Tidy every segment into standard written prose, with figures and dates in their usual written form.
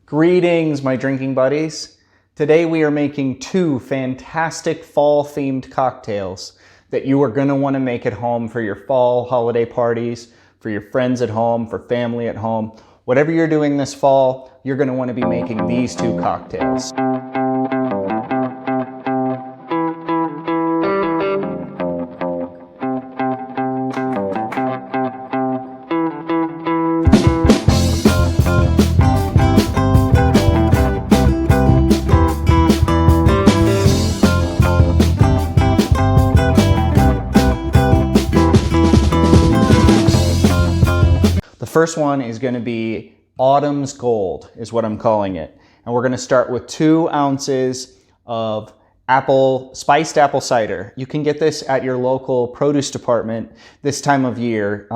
Greetings, my drinking buddies. Today we are making two fantastic fall-themed cocktails that you are going to want to make at home for your fall holiday parties, for your friends at home, for family at home. Whatever you're doing this fall, you're going to want to be making these two cocktails. The first one is going to be Autumn's Gold, is what I'm calling it. And we're going to start with 2 ounces of spiced apple cider. You can get this at your local produce department this time of year.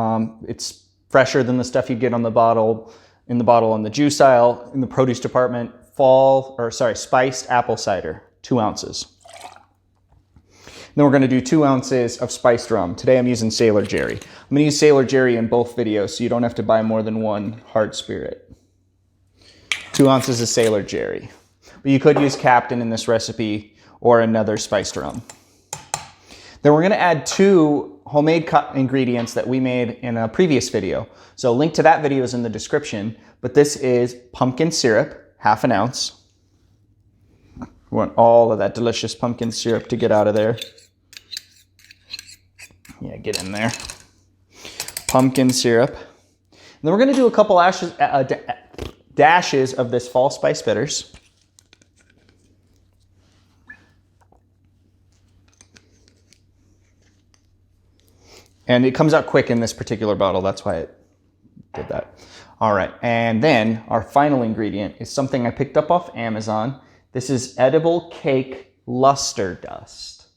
It's fresher than the stuff you get on the bottle, in the juice aisle, in the produce department. Spiced apple cider, 2 ounces. Then we're going to do 2 ounces of spiced rum. Today I'm using Sailor Jerry. I'm going to use Sailor Jerry in both videos so you don't have to buy more than one hard spirit. 2 ounces of Sailor Jerry. But you could use Captain in this recipe or another spiced rum. Then we're going to add 2 homemade ingredients that we made in a previous video. So a link to that video is in the description. But this is pumpkin syrup, 1/2 ounce. We want all of that delicious pumpkin syrup to get out of there. Yeah, get in there. Pumpkin syrup. And then we're going to do a couple dashes of this fall spice bitters. And it comes out quick in this particular bottle. That's why it did that. All right. And then our final ingredient is something I picked up off Amazon. This is edible cake luster dust.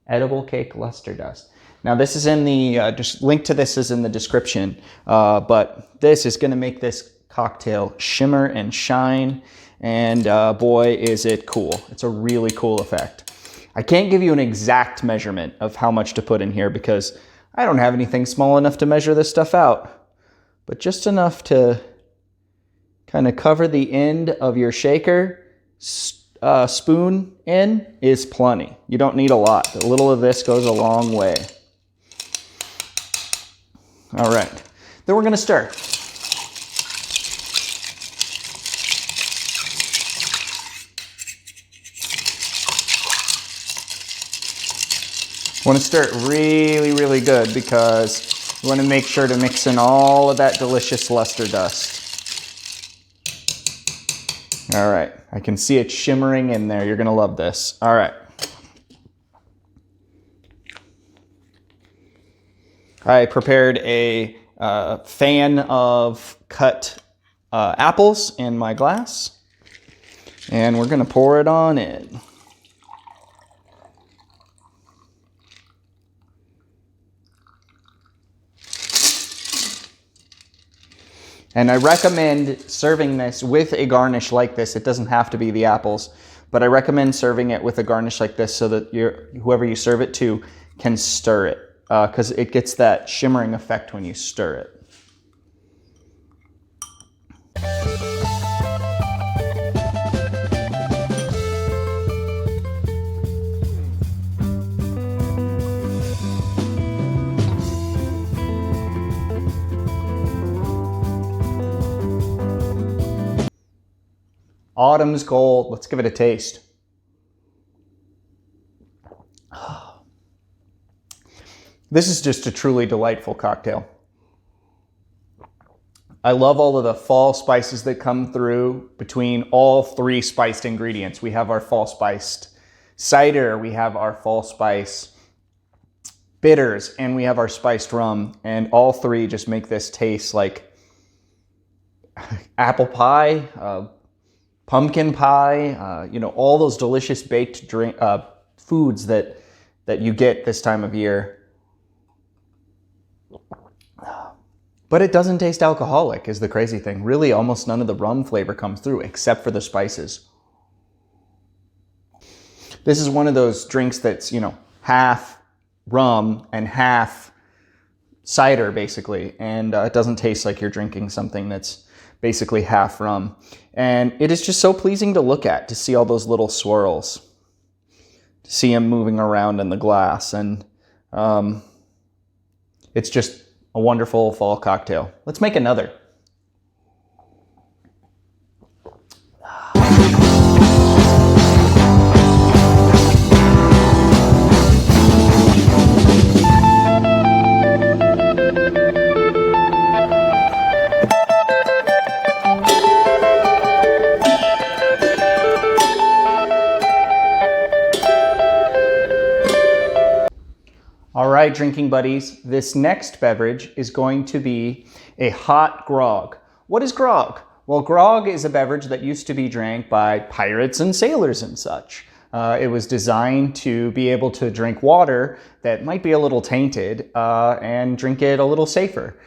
Edible cake luster dust. Now this is in the, link to this is in the description, but this is going to make this cocktail shimmer and shine, and boy is it cool. It's a really cool effect. I can't give you an exact measurement of how much to put in here because I don't have anything small enough to measure this stuff out, but just enough to kind of cover the end of your shaker. Spoon in is plenty. You don't need a lot. A little of this goes a long way. All right, then we're going to stir. Want to stir it really, really good because you want to make sure to mix in all of that delicious luster dust. All right, I can see it shimmering in there. You're going to love this. All right. I prepared a fan of cut apples in my glass, and we're going to pour it on in. And I recommend serving this with a garnish like this. It doesn't have to be the apples, but I recommend serving it with a garnish like this so that whoever you serve it to can stir it. Because it gets that shimmering effect when you stir it. Autumn's Gold. Let's give it a taste. This is just a truly delightful cocktail. I love all of the fall spices that come through between all 3 spiced ingredients. We have our fall spiced cider, we have our fall spice bitters, and we have our spiced rum. And all 3 just make this taste like apple pie, pumpkin pie, all those delicious baked foods that you get this time of year. But it doesn't taste alcoholic is the crazy thing. Really, almost none of the rum flavor comes through except for the spices. This is one of those drinks that's, half rum and half cider, basically. And it doesn't taste like you're drinking something that's basically half rum. And it is just so pleasing to look at, to see all those little swirls, to see them moving around in the glass. And it's just a wonderful fall cocktail. Let's make another. All right, drinking buddies, this next beverage is going to be a hot grog. What is grog? Well, grog is a beverage that used to be drank by pirates and sailors and such. It was designed to be able to drink water that might be a little tainted and drink it a little safer.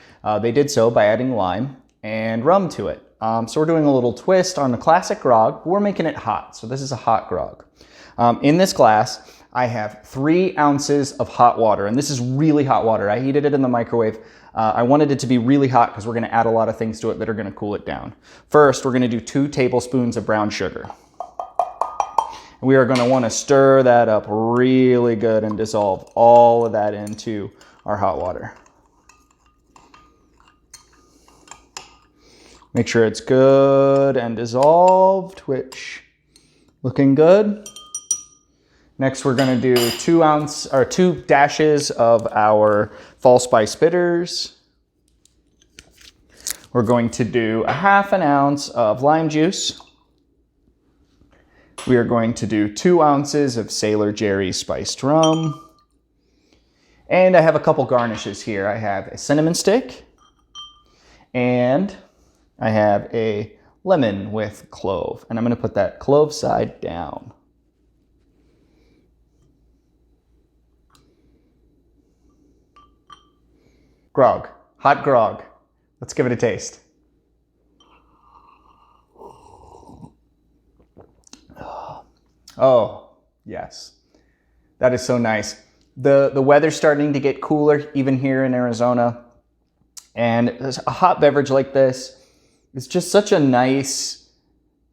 They did so by adding lime and rum to it. So we're doing a little twist on the classic grog, but we're making it hot. So this is a hot grog. In this glass, I have 3 ounces of hot water, and this is really hot water. I heated it in the microwave. I wanted it to be really hot because we're going to add a lot of things to it that are going to cool it down. First, we're going to do 2 tablespoons of brown sugar. We are going to want to stir that up really good and dissolve all of that into our hot water. Make sure it's good and dissolved, which looking good. Next, we're going to do 2 dashes of our fall spice bitters. We're going to do 1/2 ounce of lime juice. We are going to do 2 ounces of Sailor Jerry spiced rum. And I have a couple garnishes here. I have a cinnamon stick, and I have a lemon with clove. And I'm going to put that clove side down. Grog, hot grog. Let's give it a taste. Oh, yes. That is so nice. The weather's starting to get cooler even here in Arizona. And a hot beverage like this is just such a nice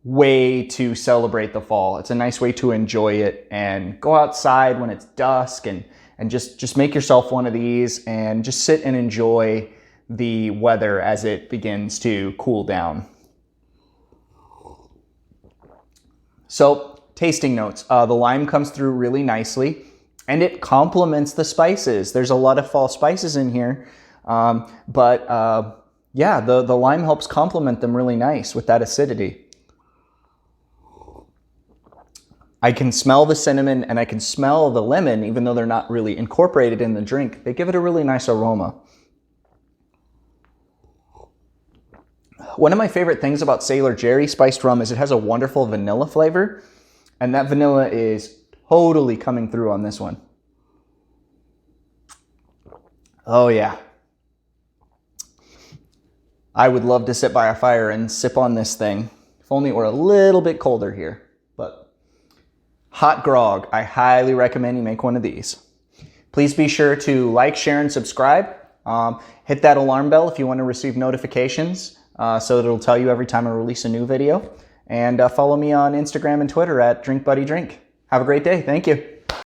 way to celebrate the fall. It's a nice way to enjoy it and go outside when it's dusk and just make yourself one of these and just sit and enjoy the weather as it begins to cool down. So, tasting notes. The lime comes through really nicely and it complements the spices. There's a lot of fall spices in here, yeah, the lime helps complement them really nice with that acidity. I can smell the cinnamon and I can smell the lemon, even though they're not really incorporated in the drink. They give it a really nice aroma. One of my favorite things about Sailor Jerry spiced rum is it has a wonderful vanilla flavor, and that vanilla is totally coming through on this one. Oh yeah. I would love to sit by a fire and sip on this thing. If only it were a little bit colder here. But hot grog, I highly recommend you make one of these. Please be sure to like, share, and subscribe. Hit that alarm bell if you want to receive notifications so that it'll tell you every time I release a new video. And follow me on Instagram and Twitter at DrinkBuddyDrink. Have a great day. Thank you.